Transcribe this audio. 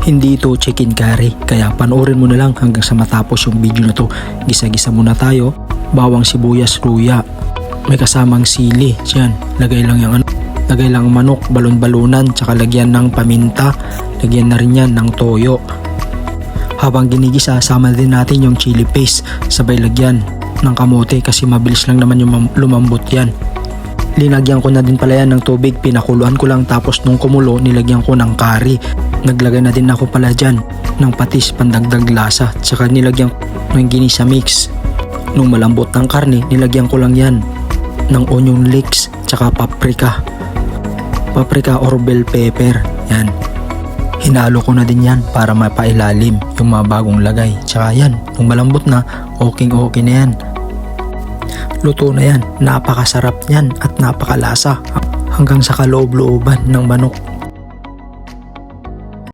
Hindi ito chicken curry, kaya panoorin mo na lang hanggang sa matapos yung video na to. Gisa-gisa muna tayo, bawang sibuyas, luya, may kasamang sili, yan, lagay lang ang manok, balon-balunan, tsaka lagyan ng paminta, lagyan na rin yan ng toyo. Habang ginigisa, sama din natin yung chili paste, sabay lagyan ng kamote kasi mabilis lang naman yung lumambot yan. Linagyan ko na din pala yan ng tubig, pinakuluan ko lang, tapos nung kumulo nilagyan ko ng curry. Naglagay na din ako pala dyan ng patis, pandagdag lasa, tsaka nilagyan ng ginisa mix. Nung malambot ng karne, nilagyan ko lang yan ng onion leeks tsaka paprika or bell pepper. Yan, hinalo ko na din yan para mapailalim yung mga bagong lagay. Tsaka yan, nung malambot na, okay na yan. Luto na yan, napakasarap yan at napakalasa hanggang sa kaloob-looban ng manok.